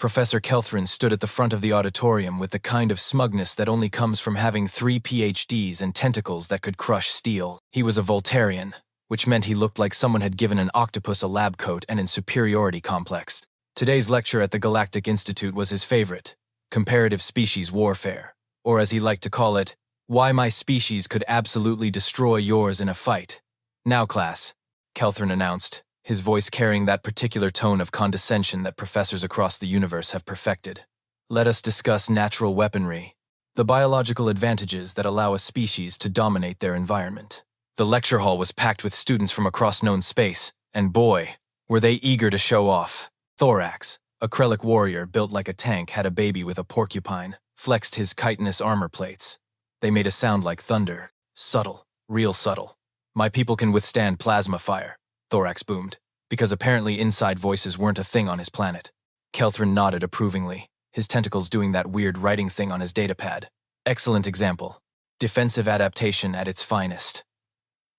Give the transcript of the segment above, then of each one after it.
Professor Kelthrin stood at the front of the auditorium with the kind of smugness that only comes from having 3 PhDs and tentacles that could crush steel. He was a Voltairean, which meant he looked like someone had given an octopus a lab coat and an superiority complex. Today's lecture at the Galactic Institute was his favorite, Comparative Species Warfare, or as he liked to call it, Why My Species Could Absolutely Destroy Yours in a Fight. Now, class, Kelthrin announced, his voice carrying that particular tone of condescension that professors across the universe have perfected. Let us discuss natural weaponry, the biological advantages that allow a species to dominate their environment. The lecture hall was packed with students from across known space, and boy, were they eager to show off. Thorax, a Krellic warrior built like a tank, had a baby with a porcupine, flexed his chitinous armor plates. They made a sound like thunder. Subtle, real subtle. My people can withstand plasma fire, Thorax boomed, because apparently inside voices weren't a thing on his planet. Kelthrin nodded approvingly, his tentacles doing that weird writing thing on his datapad. Excellent example. Defensive adaptation at its finest.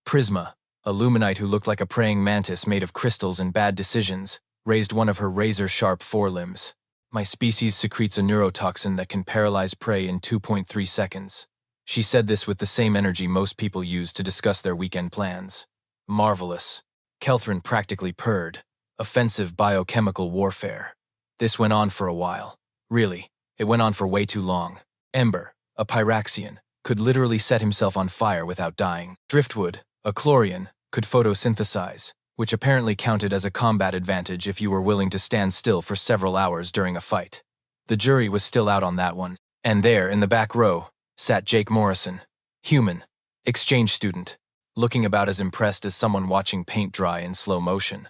Prisma, a luminite who looked like a praying mantis made of crystals and bad decisions, raised one of her razor-sharp forelimbs. My species secretes a neurotoxin that can paralyze prey in 2.3 seconds. She said this with the same energy most people use to discuss their weekend plans. Marvelous. Kelthrin practically purred. Offensive biochemical warfare. This went on for a while. Really, it went on for way too long. Ember, a Pyraxian, could literally set himself on fire without dying. Driftwood, a Chlorian, could photosynthesize, which apparently counted as a combat advantage if you were willing to stand still for several hours during a fight. The jury was still out on that one. And there, in the back row, sat Jake Morrison, human, exchange student, looking about as impressed as someone watching paint dry in slow motion.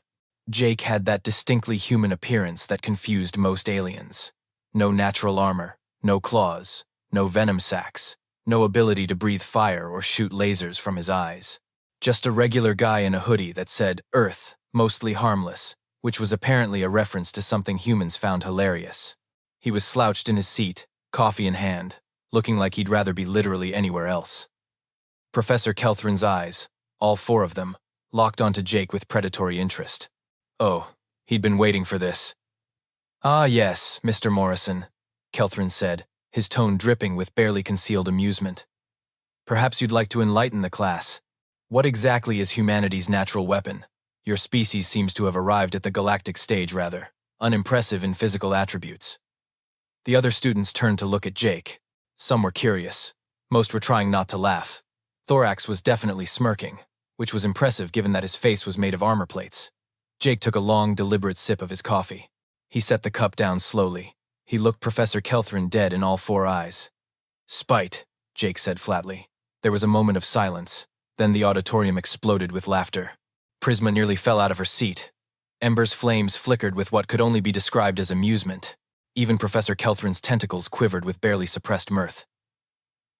Jake had that distinctly human appearance that confused most aliens. No natural armor, no claws, no venom sacs, no ability to breathe fire or shoot lasers from his eyes. Just a regular guy in a hoodie that said, Earth, mostly harmless, which was apparently a reference to something humans found hilarious. He was slouched in his seat, coffee in hand, looking like he'd rather be literally anywhere else. Professor Kelthrin's eyes, all 4 of them, locked onto Jake with predatory interest. Oh, he'd been waiting for this. Ah yes, Mr. Morrison, Kelthrin said, his tone dripping with barely concealed amusement. Perhaps you'd like to enlighten the class. What exactly is humanity's natural weapon? Your species seems to have arrived at the galactic stage rather, unimpressive in physical attributes. The other students turned to look at Jake. Some were curious. Most were trying not to laugh. Thorax was definitely smirking, which was impressive given that his face was made of armor plates. Jake took a long, deliberate sip of his coffee. He set the cup down slowly. He looked Professor Kelthrin dead in all 4 eyes. Spite, Jake said flatly. There was a moment of silence. Then the auditorium exploded with laughter. Prisma nearly fell out of her seat. Ember's flames flickered with what could only be described as amusement. Even Professor Kelthrin's tentacles quivered with barely suppressed mirth.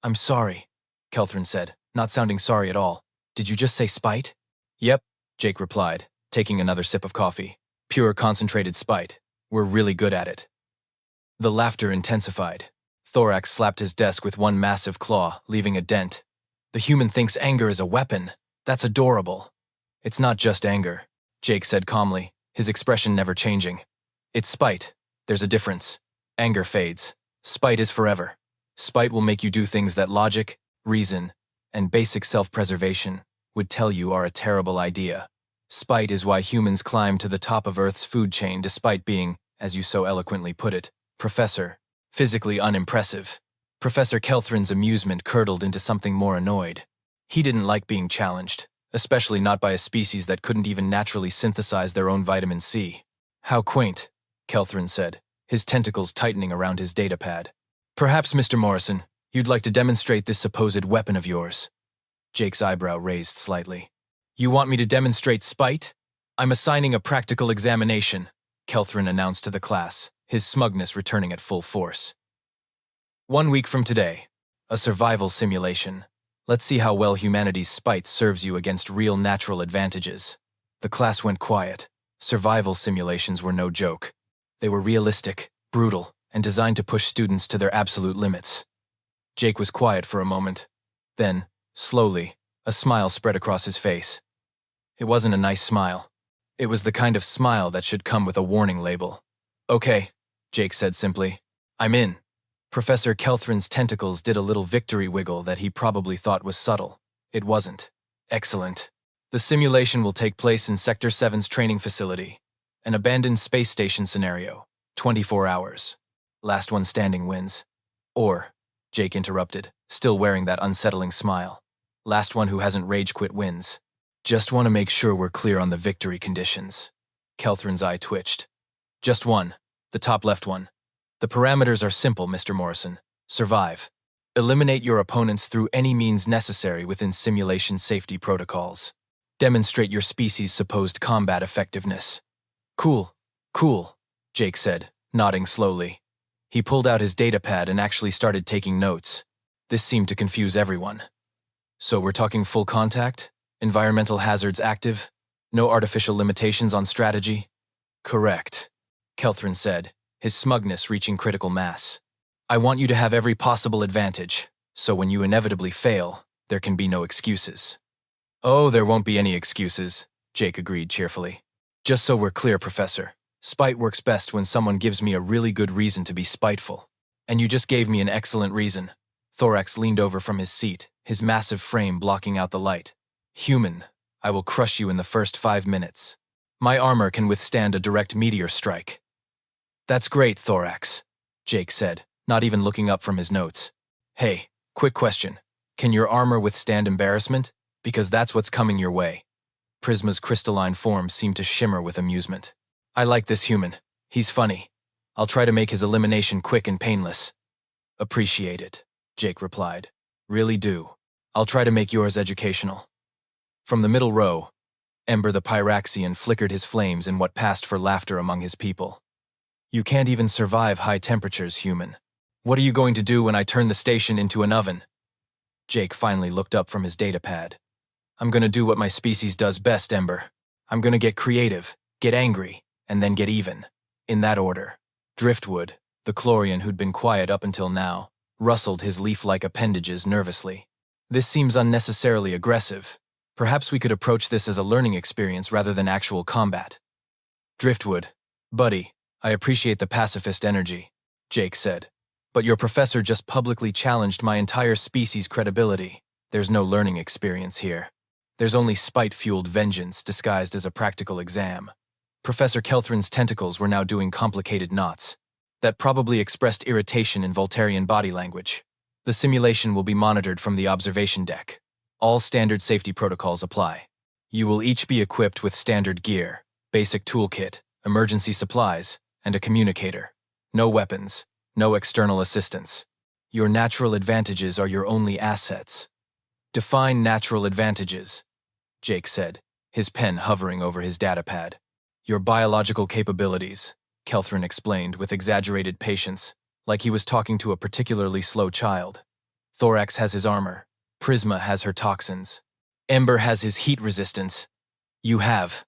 I'm sorry, Kelthrin said, not sounding sorry at all. Did you just say spite? Yep, Jake replied, taking another sip of coffee. Pure concentrated spite. We're really good at it. The laughter intensified. Thorax slapped his desk with one massive claw, leaving a dent. The human thinks anger is a weapon. That's adorable. It's not just anger, Jake said calmly, his expression never changing. It's spite. There's a difference. Anger fades. Spite is forever. Spite will make you do things that logic, reason, and basic self-preservation would tell you are a terrible idea. Spite is why humans climb to the top of Earth's food chain despite being, as you so eloquently put it, physically unimpressive. Professor Kelthrin's amusement curdled into something more annoyed. He didn't like being challenged, especially not by a species that couldn't even naturally synthesize their own vitamin C. How quaint, Kelthrin said, his tentacles tightening around his datapad. Perhaps, Mr. Morrison, you'd like to demonstrate this supposed weapon of yours. Jake's eyebrow raised slightly. You want me to demonstrate spite? I'm assigning a practical examination, Kelthrin announced to the class, his smugness returning at full force. 1 week from today, a survival simulation. Let's see how well humanity's spite serves you against real natural advantages. The class went quiet. Survival simulations were no joke. They were realistic, brutal, and designed to push students to their absolute limits. Jake was quiet for a moment. Then, slowly, a smile spread across his face. It wasn't a nice smile. It was the kind of smile that should come with a warning label. Okay, Jake said simply. I'm in. Professor Kelthrin's tentacles did a little victory wiggle that he probably thought was subtle. It wasn't. Excellent. The simulation will take place in Sector 7's training facility. An abandoned space station scenario. 24 hours. Last one standing wins. Or, Jake interrupted, still wearing that unsettling smile. Last one who hasn't rage quit wins. Just want to make sure we're clear on the victory conditions. Kelthrin's eye twitched. Just one. The top left one. The parameters are simple, Mr. Morrison. Survive. Eliminate your opponents through any means necessary within simulation safety protocols. Demonstrate your species' supposed combat effectiveness. Cool, Jake said, nodding slowly. He pulled out his datapad and actually started taking notes. This seemed to confuse everyone. So we're talking full contact? Environmental hazards active? No artificial limitations on strategy? Correct, Kelthrin said, his smugness reaching critical mass. I want you to have every possible advantage, so when you inevitably fail, there can be no excuses. Oh, there won't be any excuses, Jake agreed cheerfully. Just so we're clear, Professor, spite works best when someone gives me a really good reason to be spiteful. And you just gave me an excellent reason. Thorax leaned over from his seat, his massive frame blocking out the light. Human, I will crush you in the first 5 minutes. My armor can withstand a direct meteor strike. That's great, Thorax, Jake said, not even looking up from his notes. Hey, quick question. Can your armor withstand embarrassment? Because that's what's coming your way. Prisma's crystalline form seemed to shimmer with amusement. I like this human. He's funny. I'll try to make his elimination quick and painless. Appreciate it, Jake replied. Really do. I'll try to make yours educational. From the middle row, Ember the Pyraxian flickered his flames in what passed for laughter among his people. You can't even survive high temperatures, human. What are you going to do when I turn the station into an oven? Jake finally looked up from his datapad. I'm gonna do what my species does best, Ember. I'm gonna get creative, get angry, and then get even. In that order. Driftwood, the Chlorian who'd been quiet up until now, rustled his leaf-like appendages nervously. This seems unnecessarily aggressive. Perhaps we could approach this as a learning experience rather than actual combat. Driftwood, buddy, I appreciate the pacifist energy, Jake said. But your professor just publicly challenged my entire species' credibility. There's no learning experience here. There's only spite-fueled vengeance disguised as a practical exam. Professor Kelthrin's tentacles were now doing complicated knots. That probably expressed irritation in Voltarian body language. The simulation will be monitored from the observation deck. All standard safety protocols apply. You will each be equipped with standard gear, basic toolkit, emergency supplies, and a communicator. No weapons, no external assistance. Your natural advantages are your only assets. Define natural advantages, Jake said, his pen hovering over his datapad. Your biological capabilities, Kelthrin explained with exaggerated patience, like he was talking to a particularly slow child. Thorax has his armor. Prisma has her toxins. Ember has his heat resistance. You have.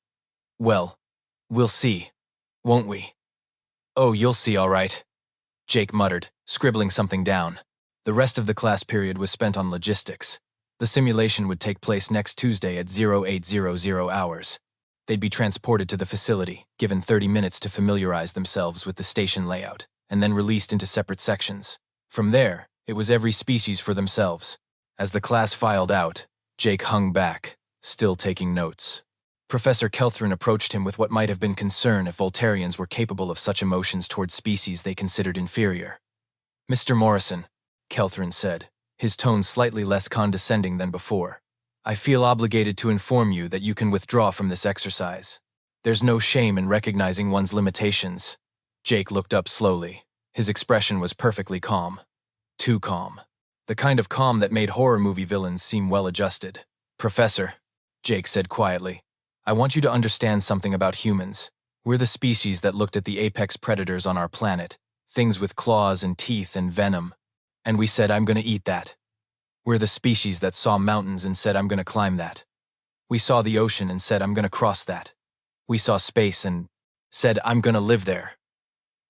Well, we'll see, won't we? Oh, you'll see, all right, Jake muttered, scribbling something down. The rest of the class period was spent on logistics. The simulation would take place next Tuesday at 0800 hours. They'd be transported to the facility, given 30 minutes to familiarize themselves with the station layout, and then released into separate sections. From there, it was every species for themselves. As the class filed out, Jake hung back, still taking notes. Professor Kelthrin approached him with what might have been concern if Voltarians were capable of such emotions toward species they considered inferior. Mr. Morrison, Kelthrin said, his tone slightly less condescending than before. I feel obligated to inform you that you can withdraw from this exercise. There's no shame in recognizing one's limitations. Jake looked up slowly. His expression was perfectly calm. Too calm. The kind of calm that made horror movie villains seem well-adjusted. Professor, Jake said quietly, I want you to understand something about humans. We're the species that looked at the apex predators on our planet, things with claws and teeth and venom, and we said, I'm gonna eat that. We're the species that saw mountains and said, I'm gonna climb that. We saw the ocean and said, I'm gonna cross that. We saw space and said, I'm gonna live there.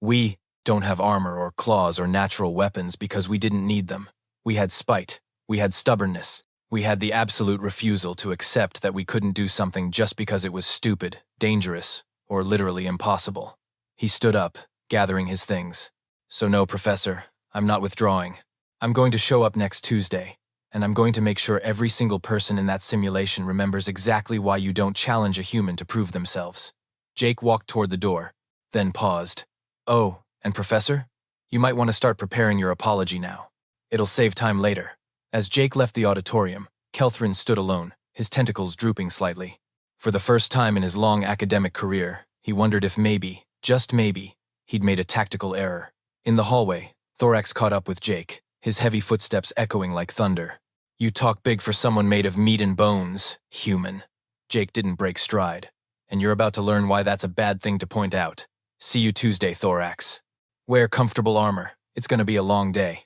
We don't have armor or claws or natural weapons because we didn't need them. We had spite. We had stubbornness. We had the absolute refusal to accept that we couldn't do something just because it was stupid, dangerous, or literally impossible. He stood up, gathering his things. So no, Professor, I'm not withdrawing. I'm going to show up next Tuesday, and I'm going to make sure every single person in that simulation remembers exactly why you don't challenge a human to prove themselves. Jake walked toward the door, then paused. Oh, and Professor? You might want to start preparing your apology now. It'll save time later. As Jake left the auditorium, Kelthrin stood alone, his tentacles drooping slightly. For the first time in his long academic career, he wondered if maybe, just maybe, he'd made a tactical error. In the hallway, Thorax caught up with Jake, his heavy footsteps echoing like thunder. You talk big for someone made of meat and bones, human. Jake didn't break stride. And you're about to learn why that's a bad thing to point out. See you Tuesday, Thorax. Wear comfortable armor. It's going to be a long day.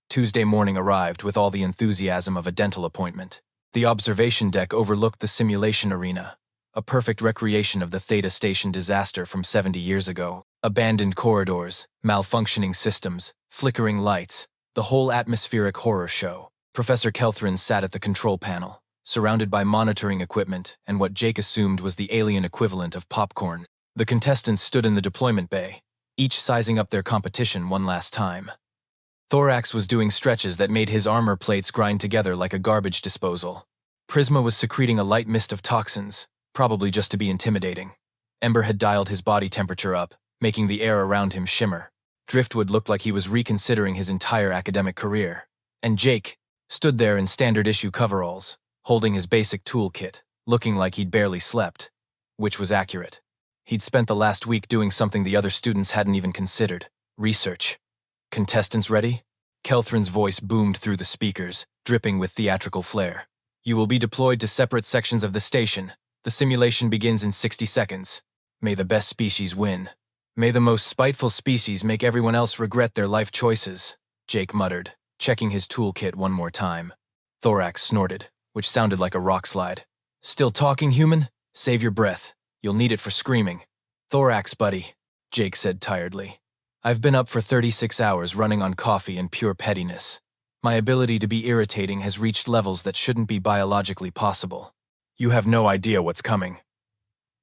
Tuesday morning arrived with all the enthusiasm of a dental appointment. The observation deck overlooked the simulation arena, a perfect recreation of the Theta Station disaster from 70 years ago. Abandoned corridors, malfunctioning systems, flickering lights, the whole atmospheric horror show. Professor Kelthrin sat at the control panel, surrounded by monitoring equipment and what Jake assumed was the alien equivalent of popcorn. The contestants stood in the deployment bay, each sizing up their competition one last time. Thorax was doing stretches that made his armor plates grind together like a garbage disposal. Prisma was secreting a light mist of toxins, probably just to be intimidating. Ember had dialed his body temperature up, making the air around him shimmer. Driftwood looked like he was reconsidering his entire academic career. And Jake stood there in standard-issue coveralls, holding his basic toolkit, looking like he'd barely slept. Which was accurate. He'd spent the last week doing something the other students hadn't even considered. Research. Contestants ready? Kelthrin's voice boomed through the speakers, dripping with theatrical flair. You will be deployed to separate sections of the station. The simulation begins in 60 seconds. May the best species win. May the most spiteful species make everyone else regret their life choices, Jake muttered, checking his toolkit one more time. Thorax snorted, which sounded like a rock slide. Still talking, human? Save your breath. You'll need it for screaming. Thorax, buddy, Jake said tiredly. I've been up for 36 hours running on coffee and pure pettiness. My ability to be irritating has reached levels that shouldn't be biologically possible. You have no idea what's coming.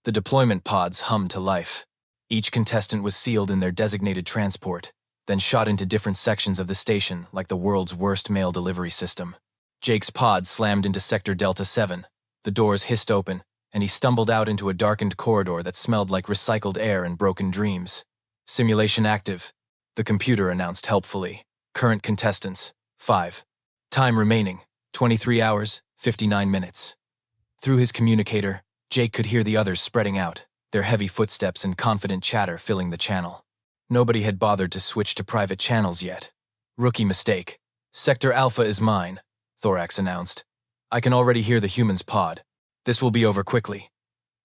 The deployment pods hummed to life. Each contestant was sealed in their designated transport, then shot into different sections of the station like the world's worst mail delivery system. Jake's pod slammed into Sector Delta 7. The doors hissed open, and he stumbled out into a darkened corridor that smelled like recycled air and broken dreams. Simulation active, the computer announced helpfully. Current contestants, 5. Time remaining, 23 hours, 59 minutes. Through his communicator, Jake could hear the others spreading out, their heavy footsteps and confident chatter filling the channel. Nobody had bothered to switch to private channels yet. Rookie mistake. Sector Alpha is mine, Thorax announced. I can already hear the human's pod. This will be over quickly.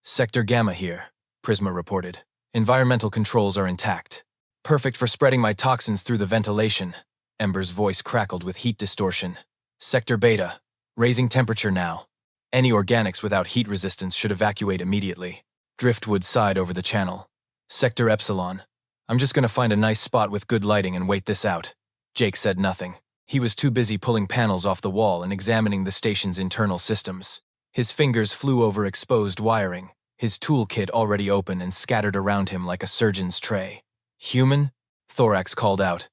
Sector Gamma here, Prisma reported. Environmental controls are intact. Perfect for spreading my toxins through the ventilation. Ember's voice crackled with heat distortion. Sector Beta, raising temperature now. Any organics without heat resistance should evacuate immediately. Driftwood sighed over the channel. Sector Epsilon. I'm just gonna find a nice spot with good lighting and wait this out. Jake said nothing. He was too busy pulling panels off the wall and examining the station's internal systems. His fingers flew over exposed wiring, his toolkit already open and scattered around him like a surgeon's tray. Human? Thorax called out.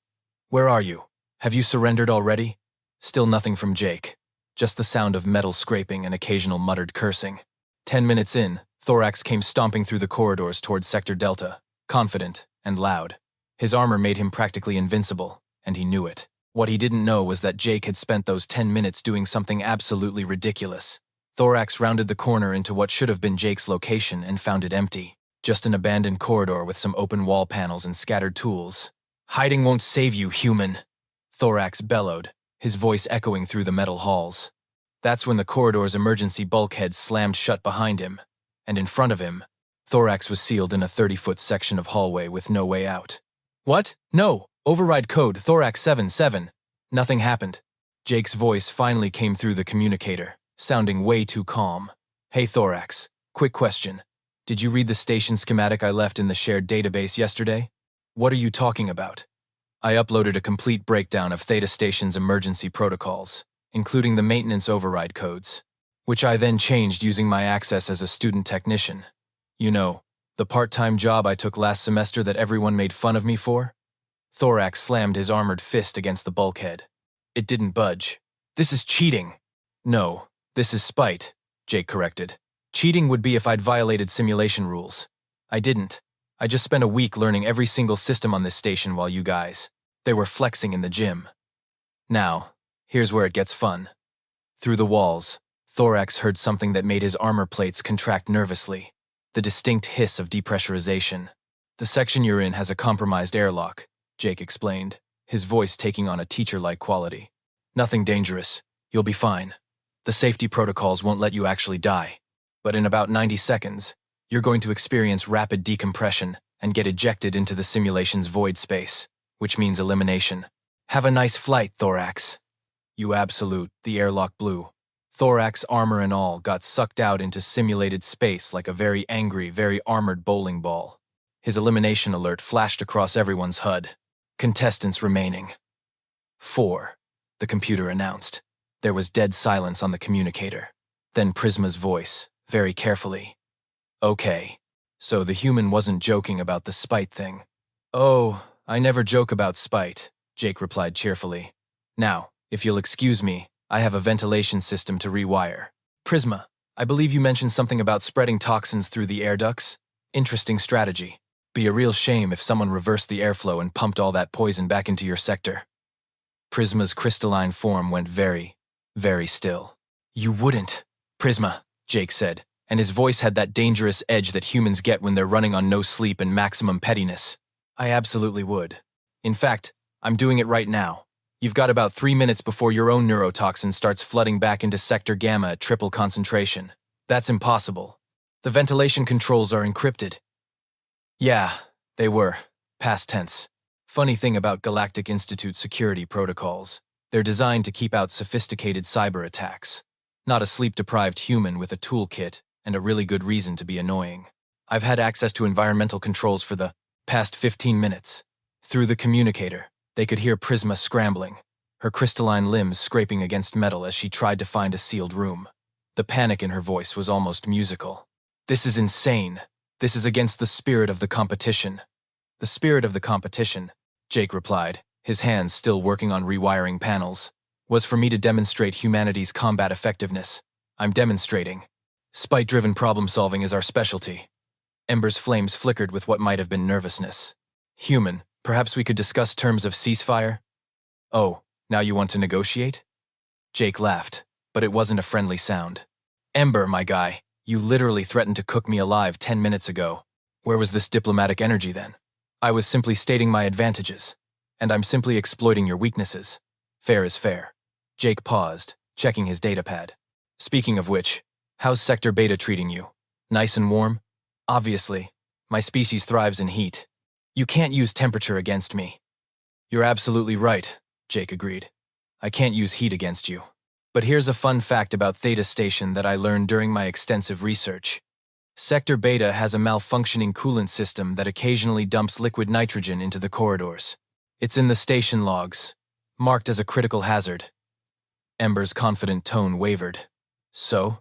Where are you? Have you surrendered already? Still nothing from Jake. Just the sound of metal scraping and occasional muttered cursing. 10 minutes in, Thorax came stomping through the corridors towards Sector Delta, confident and loud. His armor made him practically invincible, and he knew it. What he didn't know was that Jake had spent those 10 minutes doing something absolutely ridiculous. Thorax rounded the corner into what should have been Jake's location and found it empty. Just an abandoned corridor with some open wall panels and scattered tools. Hiding won't save you, human, Thorax bellowed, his voice echoing through the metal halls. That's when the corridor's emergency bulkhead slammed shut behind him, and in front of him, Thorax was sealed in a 30-foot section of hallway with no way out. What? No! Override code Thorax 77. Nothing happened. Jake's voice finally came through the communicator, sounding way too calm. Hey Thorax, quick question. Did you read the station schematic I left in the shared database yesterday? What are you talking about? I uploaded a complete breakdown of Theta Station's emergency protocols, including the maintenance override codes, which I then changed using my access as a student technician. You know, The part-time job I took last semester that everyone made fun of me for? Thorax slammed his armored fist against the bulkhead. It didn't budge. This is cheating. No, this is spite, Jake corrected. Cheating would be if I'd violated simulation rules. I didn't. I just spent a week learning every single system on this station while you guys. They were flexing in the gym. Now, here's where it gets fun. Through the walls, Thorax heard something that made his armor plates contract nervously. The distinct hiss of depressurization. The section you're in has a compromised airlock, Jake explained, his voice taking on a teacher-like quality. Nothing dangerous. You'll be fine. The safety protocols won't let you actually die. But in about 90 seconds, you're going to experience rapid decompression and get ejected into the simulation's void space, which means elimination. Have a nice flight, Thorax. You absolute, the airlock blew. Thorax, armor and all, got sucked out into simulated space like a very angry, very armored bowling ball. His elimination alert flashed across everyone's HUD. Contestants remaining. 4, the computer announced. There was dead silence on the communicator. Then Prisma's voice, very carefully. Okay. So the human wasn't joking about the spite thing. Oh, I never joke about spite, Jake replied cheerfully. Now, if you'll excuse me, I have a ventilation system to rewire. Prisma, I believe you mentioned something about spreading toxins through the air ducts. Interesting strategy. Be a real shame if someone reversed the airflow and pumped all that poison back into your sector. Prisma's crystalline form went very, very still. You wouldn't, Prisma, Jake said, and his voice had that dangerous edge that humans get when they're running on no sleep and maximum pettiness. I absolutely would. In fact, I'm doing it right now. You've got about 3 minutes before your own neurotoxin starts flooding back into Sector Gamma at triple concentration. That's impossible. The ventilation controls are encrypted. Yeah, they were. Past tense. Funny thing about Galactic Institute security protocols. They're designed to keep out sophisticated cyber attacks. Not a sleep-deprived human with a toolkit and a really good reason to be annoying. I've had access to environmental controls for the past 15 minutes. Through the communicator, they could hear Prisma scrambling, her crystalline limbs scraping against metal as she tried to find a sealed room. The panic in her voice was almost musical. This is insane. This is against the spirit of the competition. The spirit of the competition, Jake replied, his hands still working on rewiring panels, was for me to demonstrate humanity's combat effectiveness. I'm demonstrating. Spite-driven problem-solving is our specialty. Ember's flames flickered with what might have been nervousness. Human, perhaps we could discuss terms of ceasefire? Oh, now you want to negotiate? Jake laughed, but it wasn't a friendly sound. Ember, my guy, you literally threatened to cook me alive 10 minutes ago. Where was this diplomatic energy then? I was simply stating my advantages, and I'm simply exploiting your weaknesses. Fair is fair. Jake paused, checking his datapad. Speaking of which, how's Sector Beta treating you? Nice and warm? Obviously, my species thrives in heat. You can't use temperature against me. You're absolutely right, Jake agreed. I can't use heat against you. But here's a fun fact about Theta Station that I learned during my extensive research. Sector Beta has a malfunctioning coolant system that occasionally dumps liquid nitrogen into the corridors. It's in the station logs, marked as a critical hazard. Ember's confident tone wavered. So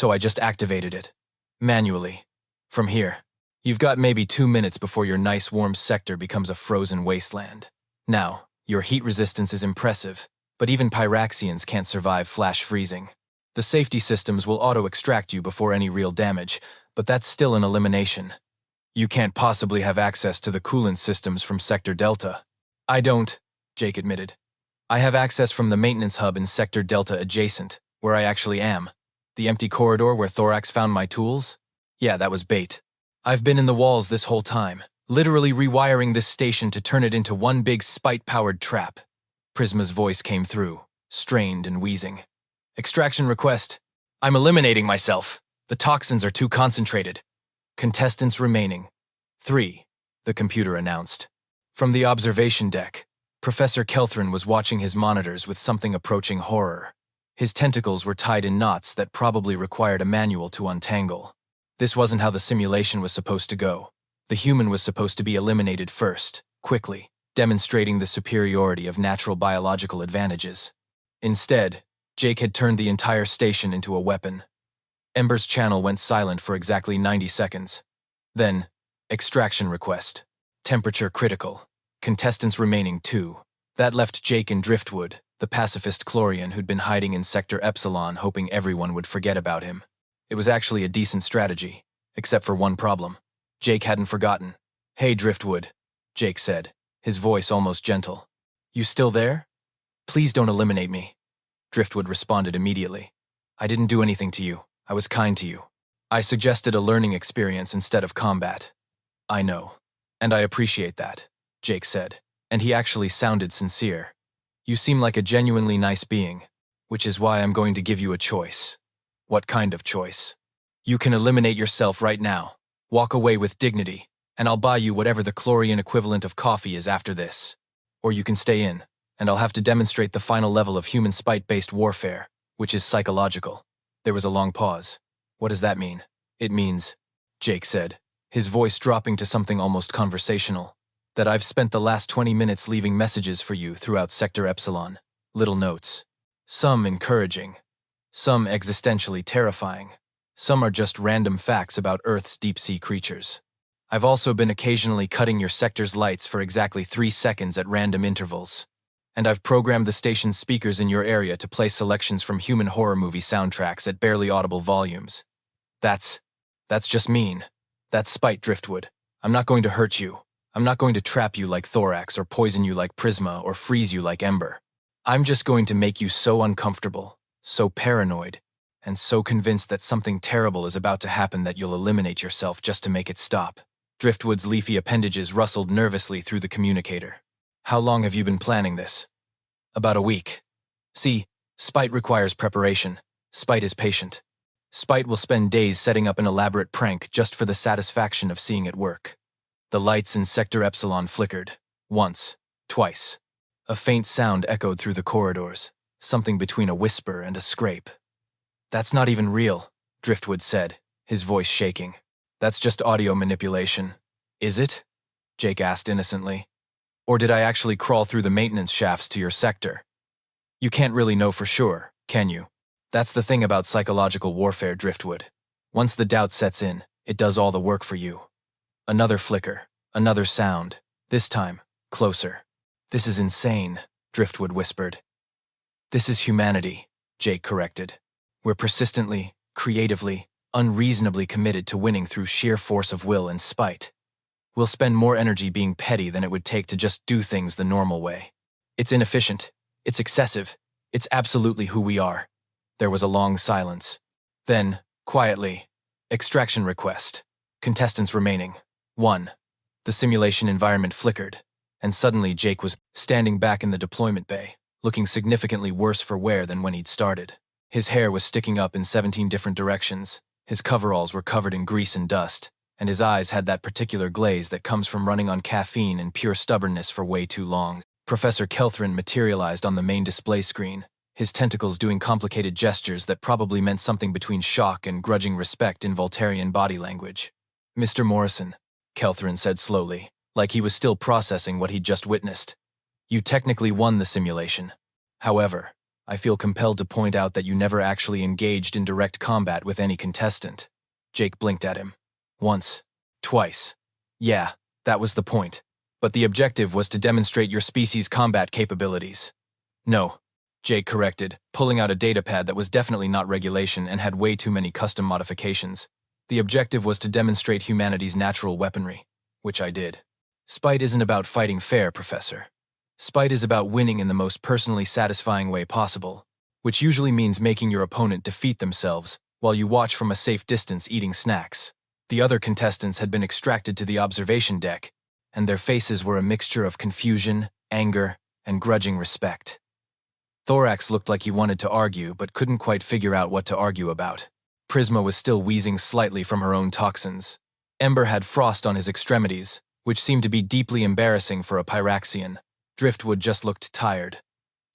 I just activated it. Manually. From here. You've got maybe 2 minutes before your nice warm sector becomes a frozen wasteland. Now, your heat resistance is impressive, but even Pyraxians can't survive flash freezing. The safety systems will auto-extract you before any real damage, but that's still an elimination. You can't possibly have access to the coolant systems from Sector Delta. I don't, Jake admitted. I have access from the maintenance hub in Sector Delta adjacent, where I actually am. The empty corridor where Thorax found my tools? Yeah, that was bait. I've been in the walls this whole time, literally rewiring this station to turn it into one big spite-powered trap. Prisma's voice came through, strained and wheezing. Extraction request. I'm eliminating myself. The toxins are too concentrated. Contestants remaining. 3, the computer announced. From the observation deck, Professor Kelthrin was watching his monitors with something approaching horror. His tentacles were tied in knots that probably required a manual to untangle. This wasn't how the simulation was supposed to go. The human was supposed to be eliminated first, quickly, demonstrating the superiority of natural biological advantages. Instead, Jake had turned the entire station into a weapon. Ember's channel went silent for exactly 90 seconds. Then, extraction request. Temperature critical. Contestants remaining 2. That left Jake and Driftwood, the pacifist Chlorian who'd been hiding in Sector Epsilon hoping everyone would forget about him. It was actually a decent strategy, except for one problem. Jake hadn't forgotten. "Hey, Driftwood," Jake said, his voice almost gentle. "You still there? Please don't eliminate me." Driftwood responded immediately. "I didn't do anything to you. I was kind to you. I suggested a learning experience instead of combat." "I know. And I appreciate that," Jake said, and he actually sounded sincere. "You seem like a genuinely nice being, which is why I'm going to give you a choice." "What kind of choice?" "You can eliminate yourself right now, walk away with dignity, and I'll buy you whatever the Chlorian equivalent of coffee is after this. Or you can stay in, and I'll have to demonstrate the final level of human spite-based warfare, which is psychological." There was a long pause. "What does that mean?" "It means," Jake said, his voice dropping to something almost conversational, "that I've spent the last 20 minutes leaving messages for you throughout Sector Epsilon. Little notes. Some encouraging. Some existentially terrifying. Some are just random facts about Earth's deep-sea creatures. I've also been occasionally cutting your sector's lights for exactly 3 seconds at random intervals. And I've programmed the station's speakers in your area to play selections from human horror movie soundtracks at barely audible volumes. That's just mean. That's spite, Driftwood. I'm not going to hurt you. I'm not going to trap you like Thorax or poison you like Prisma or freeze you like Ember. I'm just going to make you so uncomfortable, so paranoid, and so convinced that something terrible is about to happen that you'll eliminate yourself just to make it stop." Driftwood's leafy appendages rustled nervously through the communicator. "How long have you been planning this?" "About a week. See, spite requires preparation. Spite is patient. Spite will spend days setting up an elaborate prank just for the satisfaction of seeing it work." The lights in Sector Epsilon flickered. Once. Twice. A faint sound echoed through the corridors, something between a whisper and a scrape. "That's not even real," Driftwood said, his voice shaking. "That's just audio manipulation." "Is it?" Jake asked innocently. "Or did I actually crawl through the maintenance shafts to your sector? You can't really know for sure, can you? That's the thing about psychological warfare, Driftwood. Once the doubt sets in, it does all the work for you." Another flicker, another sound, this time, closer. "This is insane," Driftwood whispered. "This is humanity," Jake corrected. "We're persistently, creatively, unreasonably committed to winning through sheer force of will and spite. We'll spend more energy being petty than it would take to just do things the normal way. It's inefficient. It's excessive. It's absolutely who we are." There was a long silence. Then, quietly, "Extraction request. Contestants remaining. 1. The simulation environment flickered, and suddenly Jake was standing back in the deployment bay, looking significantly worse for wear than when he'd started. His hair was sticking up in 17 different directions, his coveralls were covered in grease and dust, and his eyes had that particular glaze that comes from running on caffeine and pure stubbornness for way too long. Professor Kelthrin materialized on the main display screen, his tentacles doing complicated gestures that probably meant something between shock and grudging respect in Voltarian body language. "Mr. Morrison," Kelthrin said slowly, like he was still processing what he'd just witnessed, "you technically won the simulation. However, I feel compelled to point out that you never actually engaged in direct combat with any contestant." Jake blinked at him. "Once. Twice. Yeah, that was the point. But the objective was to demonstrate your species' combat capabilities." "No," Jake corrected, pulling out a datapad that was definitely not regulation and had way too many custom modifications. "The objective was to demonstrate humanity's natural weaponry, which I did. Spite isn't about fighting fair, Professor. Spite is about winning in the most personally satisfying way possible, which usually means making your opponent defeat themselves while you watch from a safe distance eating snacks." The other contestants had been extracted to the observation deck, and their faces were a mixture of confusion, anger, and grudging respect. Thorax looked like he wanted to argue but couldn't quite figure out what to argue about. Prisma was still wheezing slightly from her own toxins. Ember had frost on his extremities, which seemed to be deeply embarrassing for a Pyraxian. Driftwood just looked tired.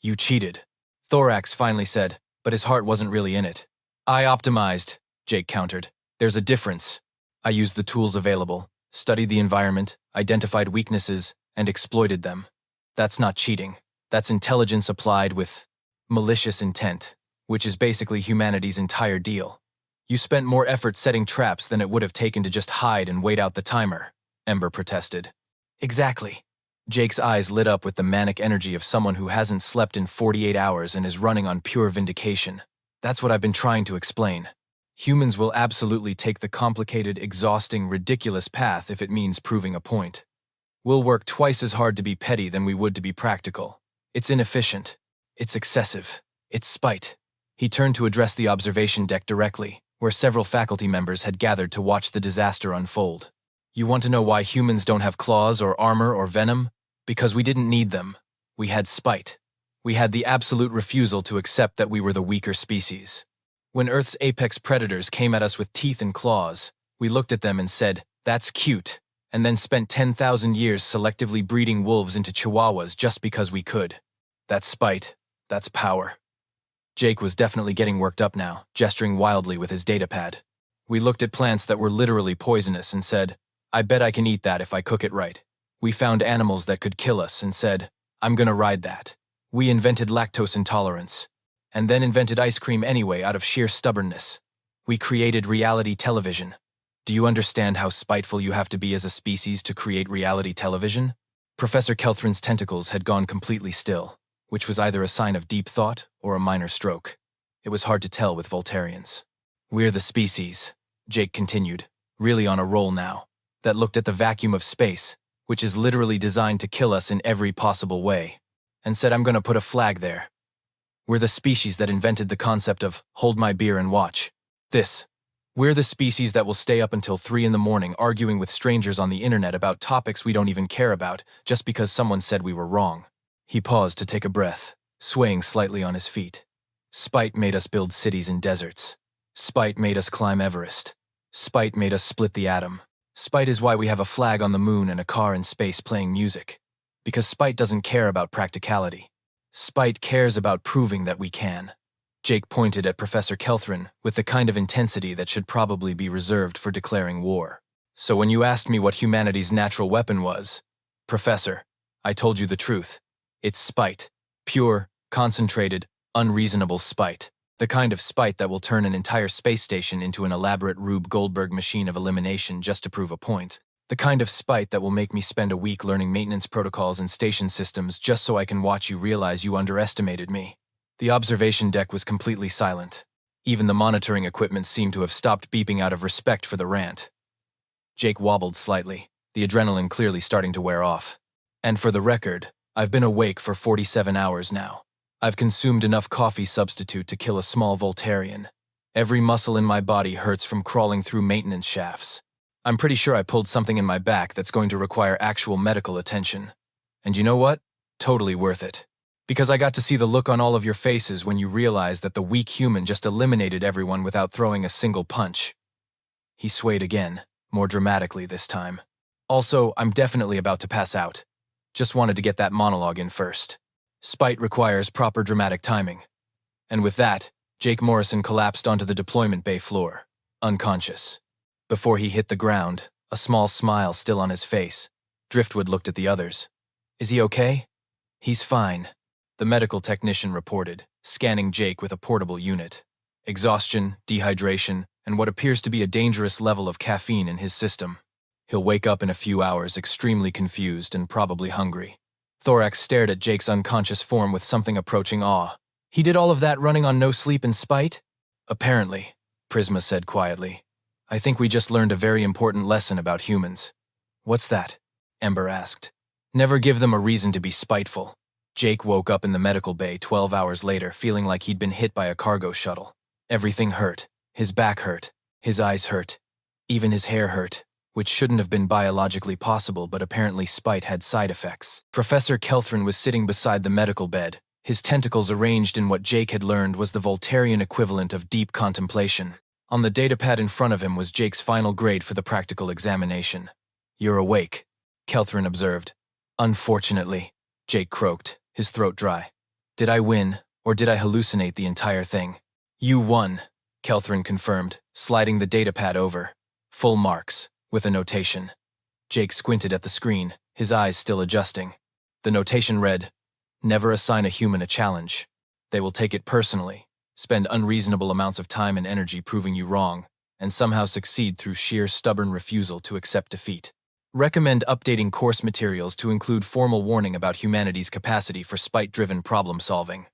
"You cheated," Thorax finally said, but his heart wasn't really in it. "I optimized," Jake countered. "There's a difference. I used the tools available, studied the environment, identified weaknesses, and exploited them. That's not cheating. That's intelligence applied with malicious intent, which is basically humanity's entire deal. You spent more effort setting traps than it would have taken to just hide and wait out the timer, Ember protested. Exactly. Jake's eyes lit up with the manic energy of someone who hasn't slept in 48 hours and is running on pure vindication. That's what I've been trying to explain. Humans will absolutely take the complicated, exhausting, ridiculous path if it means proving a point. We'll work twice as hard to be petty than we would to be practical. It's inefficient. It's excessive. It's spite. He turned to address the observation deck directly, where several faculty members had gathered to watch the disaster unfold. You want to know why humans don't have claws or armor or venom? Because we didn't need them. We had spite. We had the absolute refusal to accept that we were the weaker species. When Earth's apex predators came at us with teeth and claws, we looked at them and said, "That's cute," and then spent 10,000 years selectively breeding wolves into chihuahuas just because we could. That's spite. That's power. Jake was definitely getting worked up now, gesturing wildly with his datapad. We looked at plants that were literally poisonous and said, "I bet I can eat that if I cook it right." We found animals that could kill us and said, "I'm gonna ride that." We invented lactose intolerance, and then invented ice cream anyway out of sheer stubbornness. We created reality television. Do you understand how spiteful you have to be as a species to create reality television? Professor Kelthrin's tentacles had gone completely still, which was either a sign of deep thought or a minor stroke. It was hard to tell with Voltarians. We're the species, Jake continued, really on a roll now, that looked at the vacuum of space, which is literally designed to kill us in every possible way, and said, "I'm gonna put a flag there." We're the species that invented the concept of hold my beer and watch. We're the species that will stay up until 3 in the morning arguing with strangers on the internet about topics we don't even care about just because someone said we were wrong. He paused to take a breath, swaying slightly on his feet. Spite made us build cities in deserts. Spite made us climb Everest. Spite made us split the atom. Spite is why we have a flag on the moon and a car in space playing music. Because spite doesn't care about practicality. Spite cares about proving that we can. Jake pointed at Professor Kelthrin with the kind of intensity that should probably be reserved for declaring war. So when you asked me what humanity's natural weapon was, Professor, I told you the truth. It's spite. Pure, concentrated, unreasonable spite. The kind of spite that will turn an entire space station into an elaborate Rube Goldberg machine of elimination just to prove a point. The kind of spite that will make me spend a week learning maintenance protocols and station systems just so I can watch you realize you underestimated me. The observation deck was completely silent. Even the monitoring equipment seemed to have stopped beeping out of respect for the rant. Jake wobbled slightly, the adrenaline clearly starting to wear off. And for the record, I've been awake for 47 hours now. I've consumed enough coffee substitute to kill a small Voltarian. Every muscle in my body hurts from crawling through maintenance shafts. I'm pretty sure I pulled something in my back that's going to require actual medical attention. And you know what? Totally worth it. Because I got to see the look on all of your faces when you realized that the weak human just eliminated everyone without throwing a single punch. He swayed again, more dramatically this time. Also, I'm definitely about to pass out. Just wanted to get that monologue in first. Spite requires proper dramatic timing. And with that, Jake Morrison collapsed onto the deployment bay floor, unconscious. Before he hit the ground, a small smile still on his face, Driftwood looked at the others. Is he okay? He's fine, the medical technician reported, scanning Jake with a portable unit. Exhaustion, dehydration, and what appears to be a dangerous level of caffeine in his system. He'll wake up in a few hours extremely confused and probably hungry. Thorax stared at Jake's unconscious form with something approaching awe. He did all of that running on no sleep and spite? Apparently, Prisma said quietly. I think we just learned a very important lesson about humans. What's that? Ember asked. Never give them a reason to be spiteful. Jake woke up in the medical bay 12 hours later feeling like he'd been hit by a cargo shuttle. Everything hurt. His back hurt. His eyes hurt. Even his hair hurt, which shouldn't have been biologically possible, but apparently spite had side effects. Professor Kelthrin was sitting beside the medical bed, his tentacles arranged in what Jake had learned was the Voltarian equivalent of deep contemplation. On the datapad in front of him was Jake's final grade for the practical examination. You're awake, Kelthrin observed. Unfortunately, Jake croaked, his throat dry. Did I win, or did I hallucinate the entire thing? You won, Kelthrin confirmed, sliding the datapad over. Full marks, with a notation. Jake squinted at the screen, his eyes still adjusting. The notation read, Never assign a human a challenge. They will take it personally. spend unreasonable amounts of time and energy proving you wrong, and somehow succeed through sheer stubborn refusal to accept defeat. Recommend updating course materials to include formal warning about humanity's capacity for spite-driven problem-solving.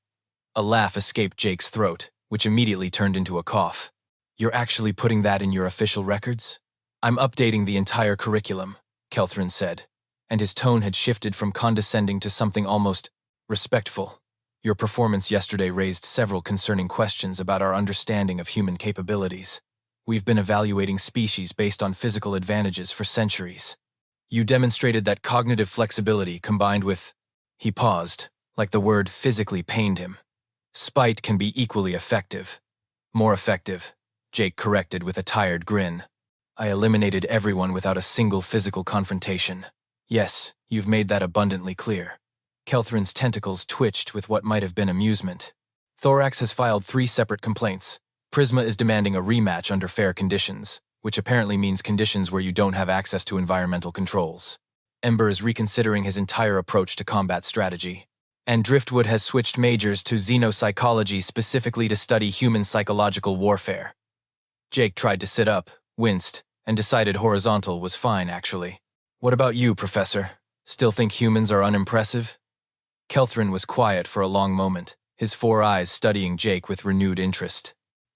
A laugh escaped Jake's throat, which immediately turned into a cough. You're actually putting that in your official records? I'm updating the entire curriculum, Kelthrin said, and his tone had shifted from condescending to something almost respectful. Your performance yesterday raised several concerning questions about our understanding of human capabilities. We've been evaluating species based on physical advantages for centuries. You demonstrated that cognitive flexibility combined with… He paused, like the word physically pained him. Spite can be equally effective. More effective, Jake corrected with a tired grin. I eliminated everyone without a single physical confrontation. Yes, you've made that abundantly clear. Kelthrin's tentacles twitched with what might have been amusement. Thorax has filed 3 separate complaints. Prisma is demanding a rematch under fair conditions, which apparently means conditions where you don't have access to environmental controls. Ember is reconsidering his entire approach to combat strategy. And Driftwood has switched majors to xenopsychology specifically to study human psychological warfare. Jake tried to sit up, winced, and decided horizontal was fine, actually. What about you, Professor? Still think humans are unimpressive? Kelthrin was quiet for a long moment, his 4 eyes studying Jake with renewed interest.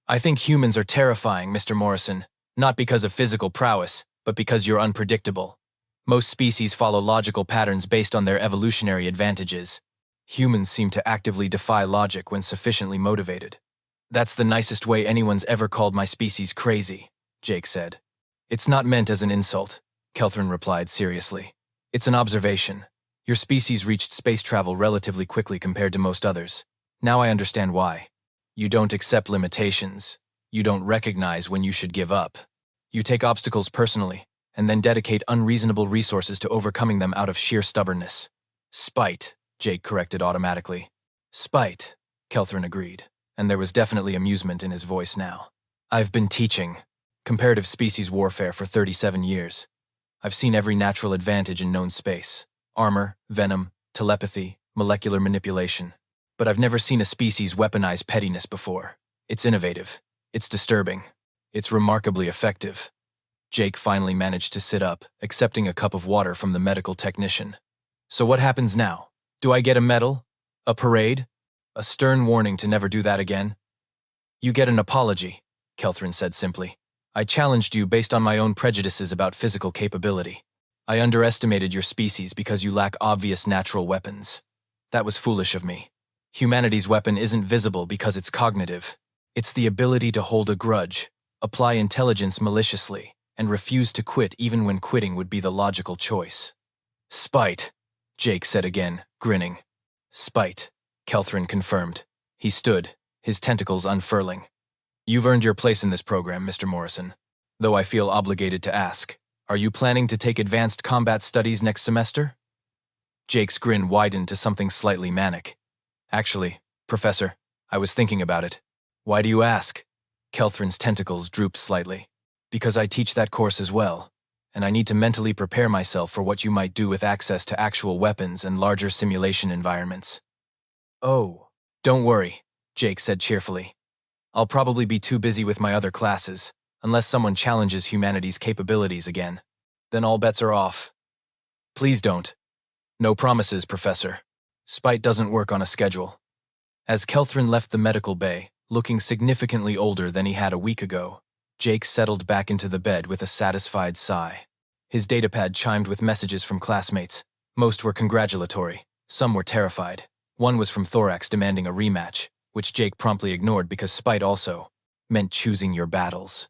I think humans are terrifying, Mr. Morrison, not because of physical prowess, but because you're unpredictable. Most species follow logical patterns based on their evolutionary advantages. Humans seem to actively defy logic when sufficiently motivated. That's the nicest way anyone's ever called my species crazy, Jake said. It's not meant as an insult, Kelthrin replied seriously. It's an observation. Your species reached space travel relatively quickly compared to most others. Now I understand why. You don't accept limitations. You don't recognize when you should give up. You take obstacles personally, and then dedicate unreasonable resources to overcoming them out of sheer stubbornness. Spite, Jake corrected automatically. Spite, Kelthrin agreed, and there was definitely amusement in his voice now. I've been teaching comparative species warfare for 37 years. I've seen every natural advantage in known space. Armor, venom, telepathy, molecular manipulation. But I've never seen a species weaponize pettiness before. It's innovative. It's disturbing. It's remarkably effective. Jake finally managed to sit up, accepting a cup of water from the medical technician. So what happens now? Do I get a medal? A parade? A stern warning to never do that again? You get an apology, Kelthrin said simply. I challenged you based on my own prejudices about physical capability. I underestimated your species because you lack obvious natural weapons. That was foolish of me. Humanity's weapon isn't visible because it's cognitive. It's the ability to hold a grudge, apply intelligence maliciously, and refuse to quit even when quitting would be the logical choice. Spite, Jake said again, grinning. Spite, Kelthrin confirmed. He stood, his tentacles unfurling. You've earned your place in this program, Mr. Morrison. Though I feel obligated to ask, are you planning to take advanced combat studies next semester? Jake's grin widened to something slightly manic. Actually, Professor, I was thinking about it. Why do you ask? Kelthrin's tentacles drooped slightly. Because I teach that course as well, and I need to mentally prepare myself for what you might do with access to actual weapons and larger simulation environments. Oh, don't worry, Jake said cheerfully. I'll probably be too busy with my other classes, unless someone challenges humanity's capabilities again. Then all bets are off. Please don't. No promises, Professor. Spite doesn't work on a schedule. As Kelthrin left the medical bay, looking significantly older than he had a week ago, Jake settled back into the bed with a satisfied sigh. His datapad chimed with messages from classmates. Most were congratulatory, some were terrified. One was from Thorax demanding a rematch, which Jake promptly ignored because spite also meant choosing your battles.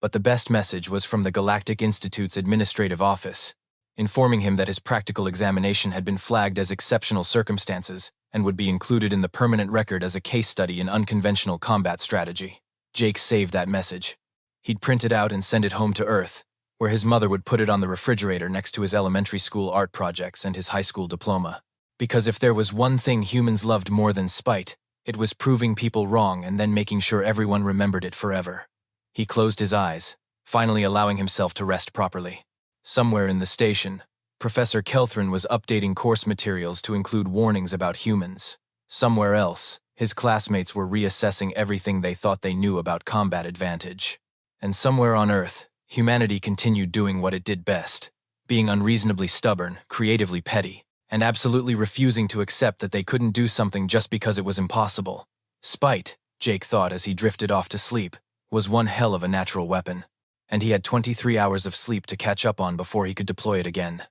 But the best message was from the Galactic Institute's administrative office, informing him that his practical examination had been flagged as exceptional circumstances and would be included in the permanent record as a case study in unconventional combat strategy. Jake saved that message. He'd print it out and send it home to Earth, where his mother would put it on the refrigerator next to his elementary school art projects and his high school diploma. Because if there was one thing humans loved more than spite, it was proving people wrong and then making sure everyone remembered it forever. He closed his eyes, finally allowing himself to rest properly. Somewhere in the station, Professor Kelthrin was updating course materials to include warnings about humans. Somewhere else, His classmates were reassessing everything they thought they knew about combat advantage. And somewhere on Earth, humanity continued doing what it did best, being unreasonably stubborn, creatively petty, and absolutely refusing to accept that they couldn't do something just because it was impossible. Spite, Jake thought as he drifted off to sleep, was one hell of a natural weapon, and he had 23 hours of sleep to catch up on before he could deploy it again.